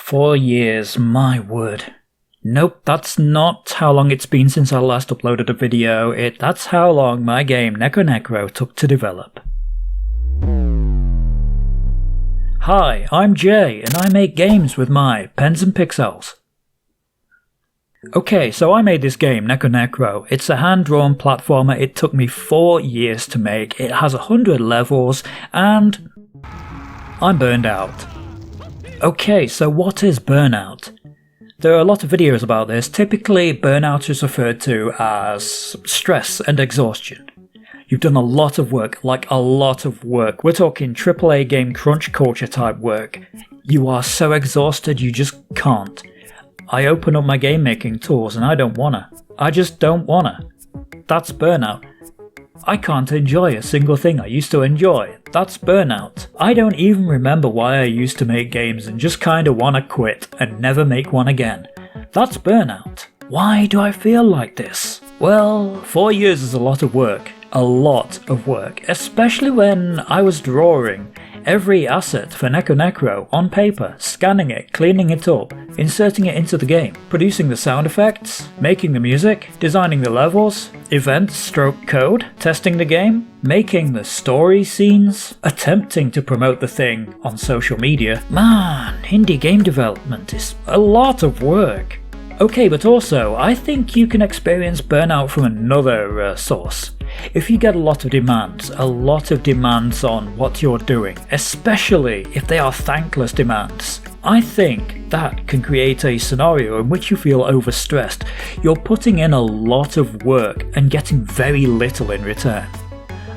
4 years, my word. Nope, that's not how long it's been since I last uploaded a video. That's how long my game NekoNecro took to develop. Hi, I'm Jay, and I make games with my pens and pixels. Okay, so I made this game, NekoNecro. It's a hand-drawn platformer. It took me 4 years to make. It has 100 levels, and I'm burned out. Okay, so what is burnout? There are a lot of videos about this. Typically, burnout is referred to as stress and exhaustion. You've done a lot of work, like a lot of work. We're talking AAA game crunch culture type work. You are so exhausted you just can't. I open up my game making tools and I don't wanna. I just don't wanna. That's burnout. I can't enjoy a single thing I used to enjoy. That's burnout. I don't even remember why I used to make games and just kinda wanna quit and never make one again. That's burnout. Why do I feel like this? Well, 4 years is a lot of work. A lot of work. Especially when I was drawing every asset for NekoNecro on paper, scanning it, cleaning it up, inserting it into the game, producing the sound effects, making the music, designing the levels, events stroke code, testing the game, making the story scenes, attempting to promote the thing on social media. Man, indie game development is a lot of work. Okay, but also, I think you can experience burnout from another source. If you get a lot of demands on what you're doing, especially if they are thankless demands, I think that can create a scenario in which you feel overstressed. You're putting in a lot of work and getting very little in return.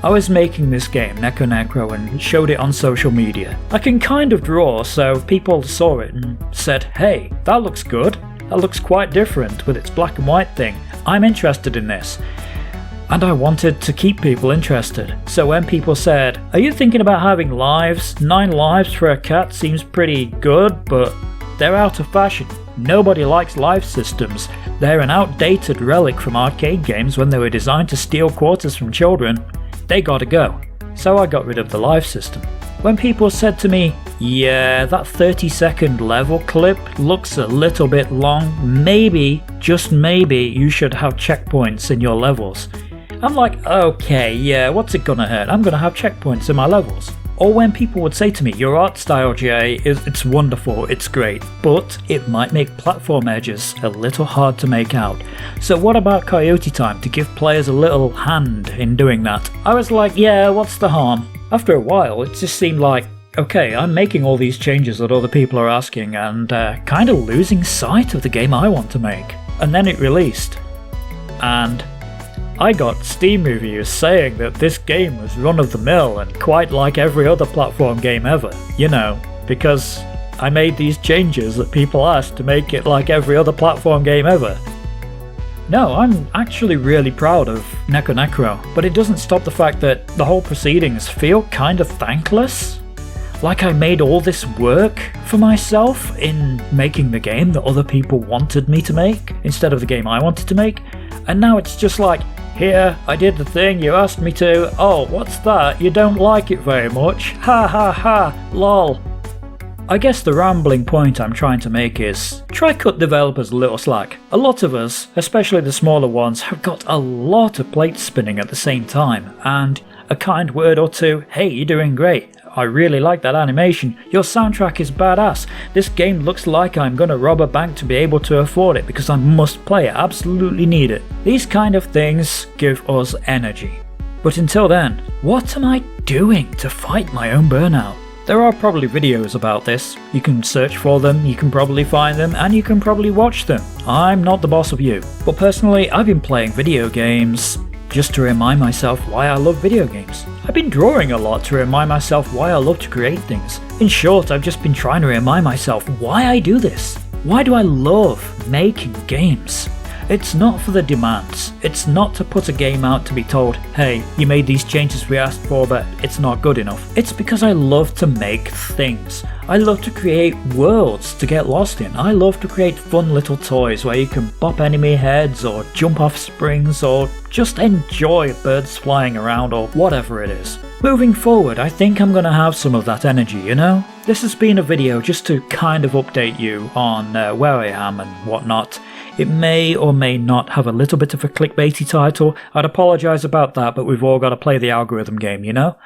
I was making this game, NekoNecro, and showed it on social media. I can kind of draw, so people saw it and said, hey, that looks good. That looks quite different with its black and white thing. I'm interested in this. And I wanted to keep people interested. So when people said, are you thinking about having lives? 9 lives for a cat seems pretty good, but they're out of fashion. Nobody likes life systems. They're an outdated relic from arcade games when they were designed to steal quarters from children. They gotta go. So I got rid of the life system. When people said to me, yeah, that 30-second level clip looks a little bit long, maybe, just maybe, you should have checkpoints in your levels. I'm like, okay, yeah, what's it gonna hurt? I'm gonna have checkpoints in my levels. Or when people would say to me, your art style, Jay, it's wonderful, it's great, but it might make platform edges a little hard to make out. So what about Coyote Time to give players a little hand in doing that? I was like, yeah, what's the harm? After a while, it just seemed like, okay, I'm making all these changes that other people are asking and kind of losing sight of the game I want to make. And then it released. And I got Steam reviews saying that this game was run-of-the-mill and quite like every other platform game ever. You know, because I made these changes that people asked to make it like every other platform game ever. No, I'm actually really proud of NekoNecro, but it doesn't stop the fact that the whole proceedings feel kind of thankless. Like I made all this work for myself in making the game that other people wanted me to make instead of the game I wanted to make, and now it's just like, here, I did the thing you asked me to, oh, what's that? You don't like it very much? Ha ha ha, lol. I guess the rambling point I'm trying to make is, try cut developers a little slack. A lot of us, especially the smaller ones, have got a lot of plates spinning at the same time, and a kind word or two, hey, you're doing great. I really like that animation. Your soundtrack is badass. This game looks like I'm gonna rob a bank to be able to afford it because I must play it, absolutely need it. These kind of things give us energy. But until then, what am I doing to fight my own burnout? There are probably videos about this. You can search for them, you can probably find them, and you can probably watch them. I'm not the boss of you. But personally, I've been playing video games just to remind myself why I love video games. I've been drawing a lot to remind myself why I love to create things. In short, I've just been trying to remind myself why I do this. Why do I love making games? It's not for the demands. It's not to put a game out to be told, hey, you made these changes we asked for, but it's not good enough. It's because I love to make things. I love to create worlds to get lost in. I love to create fun little toys where you can bop enemy heads or jump off springs or just enjoy birds flying around or whatever it is. Moving forward, I think I'm gonna have some of that energy, you know? this has been a video just to kind of update you on where I am and whatnot. It may or may not have a little bit of a clickbaity title. I'd apologise about that, but we've all got to play the algorithm game, you know?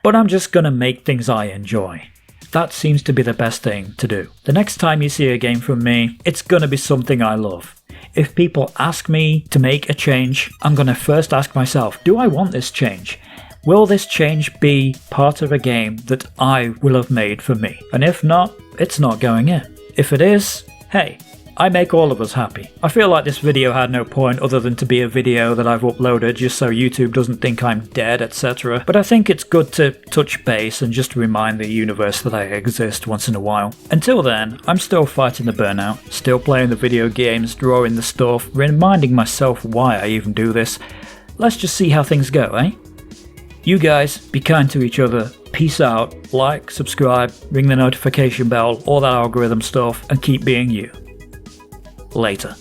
But I'm just gonna make things I enjoy. That seems to be the best thing to do. The next time you see a game from me, it's gonna be something I love. If people ask me to make a change, I'm gonna first ask myself, do I want this change? Will this change be part of a game that I will have made for me? And if not, it's not going in. If it is, hey, I make all of us happy. I feel like this video had no point other than to be a video that I've uploaded just so YouTube doesn't think I'm dead, etc. But I think it's good to touch base and just remind the universe that I exist once in a while. Until then, I'm still fighting the burnout, still playing the video games, drawing the stuff, reminding myself why I even do this. Let's just see how things go, eh? You guys, be kind to each other. Peace out. Like, subscribe, ring the notification bell, all that algorithm stuff, and keep being you. Later.